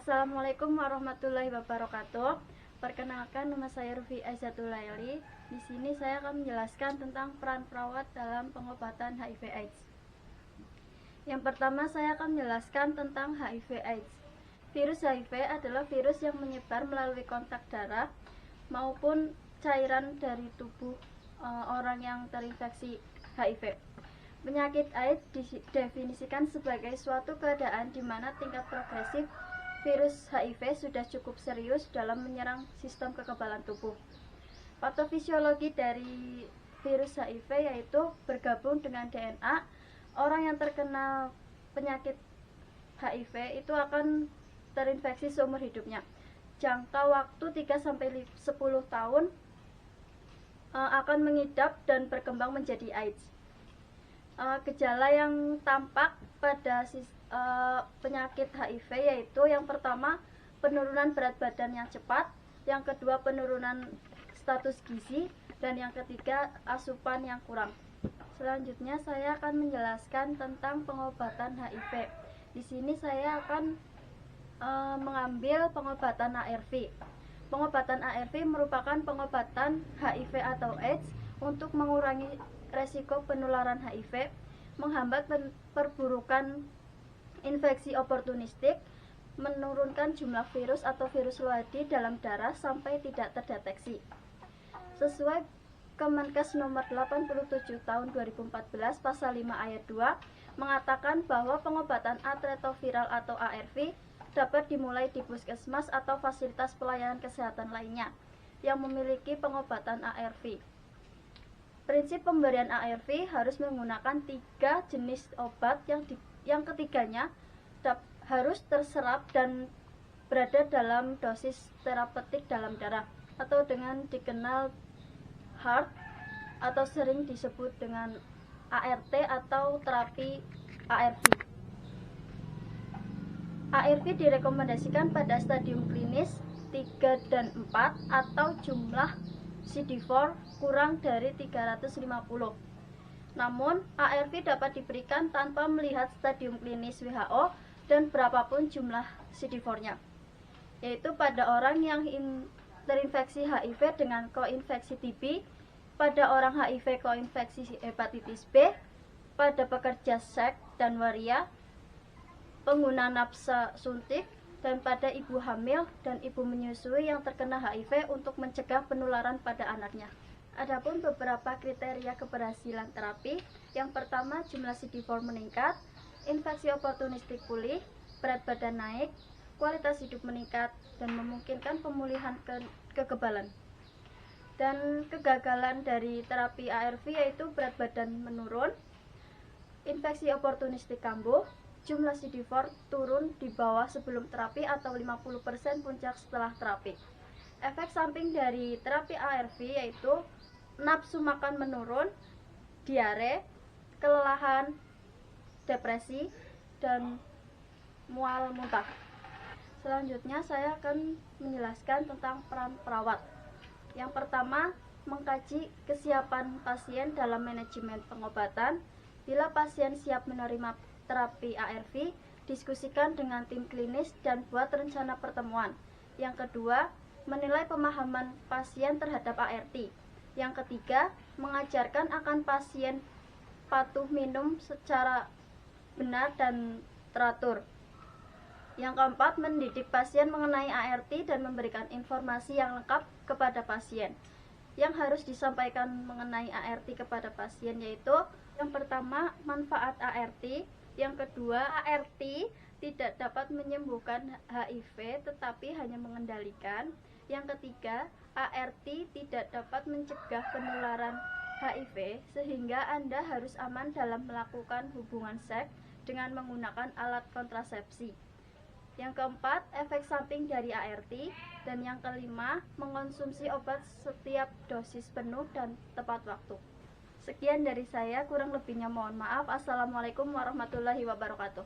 Assalamualaikum warahmatullahi wabarakatuh. Perkenalkan, nama saya Rufi Aizatul Laili. Di sini saya akan menjelaskan tentang peran perawat dalam pengobatan HIV/AIDS. Yang pertama, saya akan menjelaskan tentang HIV/AIDS. Virus HIV adalah virus yang menyebar melalui kontak darah maupun cairan dari tubuh orang yang terinfeksi HIV. Penyakit AIDS didefinisikan sebagai suatu keadaan di mana tingkat progresif virus HIV sudah cukup serius dalam menyerang sistem kekebalan tubuh. Patofisiologi dari virus HIV yaitu bergabung dengan DNA. Orang yang terkena penyakit HIV itu akan terinfeksi seumur hidupnya. Jangka waktu 3-10 tahun akan mengidap dan berkembang menjadi AIDS. Gejala yang tampak pada penyakit HIV yaitu yang pertama penurunan berat badan yang cepat, yang kedua penurunan status gizi, dan yang ketiga asupan yang kurang. Selanjutnya saya akan menjelaskan tentang pengobatan HIV. Di sini saya akan mengambil pengobatan ARV. Pengobatan ARV merupakan pengobatan HIV atau AIDS untuk mengurangi resiko penularan HIV, menghambat perburukan infeksi oportunistik, menurunkan jumlah virus atau virus loadi dalam darah sampai tidak terdeteksi. Sesuai Kemenkes nomor 87 tahun 2014 pasal 5 ayat 2 mengatakan bahwa pengobatan antiretroviral atau ARV dapat dimulai di puskesmas atau fasilitas pelayanan kesehatan lainnya yang memiliki pengobatan ARV. Prinsip pemberian ARV harus menggunakan 3 jenis obat yang ketiganya harus terserap dan berada dalam dosis terapeutik dalam darah atau dengan dikenal HAART atau sering disebut dengan ART atau terapi ARV. ARV direkomendasikan pada stadium klinis 3 dan 4 atau jumlah CD4 kurang dari 350. Namun, ARV dapat diberikan tanpa melihat stadium klinis WHO dan berapapun jumlah CD4-nya, yaitu pada orang yang terinfeksi HIV dengan koinfeksi TB, pada orang HIV koinfeksi hepatitis B, pada pekerja seks dan waria, pengguna nafsa suntik, dan pada ibu hamil dan ibu menyusui yang terkena HIV untuk mencegah penularan pada anaknya. Adapun beberapa kriteria keberhasilan terapi, yang pertama jumlah CD4 meningkat, infeksi oportunistik pulih, berat badan naik, kualitas hidup meningkat, dan memungkinkan pemulihan kekebalan. Dan kegagalan dari terapi ARV yaitu berat badan menurun, infeksi oportunistik kambuh, jumlah CD4 turun di bawah sebelum terapi atau 50% puncak setelah terapi. Efek samping dari terapi ARV yaitu nafsu makan menurun, diare, kelelahan, depresi, dan mual muntah. Selanjutnya saya akan menjelaskan tentang peran perawat. Yang pertama, mengkaji kesiapan pasien dalam manajemen pengobatan. Bila pasien siap menerima terapi ARV, diskusikan dengan tim klinis dan buat rencana pertemuan. Yang kedua, menilai pemahaman pasien terhadap ART. Yang ketiga, mengajarkan akan pasien patuh minum secara benar dan teratur. Yang keempat, mendidik pasien mengenai ART dan memberikan informasi yang lengkap kepada pasien. Yang harus disampaikan mengenai ART kepada pasien yaitu yang pertama, manfaat ART. Yang kedua, ART tidak dapat menyembuhkan HIV tetapi hanya mengendalikan. Yang ketiga, ART tidak dapat mencegah penularan HIV sehingga Anda harus aman dalam melakukan hubungan seks dengan menggunakan alat kontrasepsi. Yang keempat, efek samping dari ART. Dan yang kelima, mengonsumsi obat setiap dosis penuh dan tepat waktu. Sekian dari saya, kurang lebihnya mohon maaf. Assalamualaikum warahmatullahi wabarakatuh.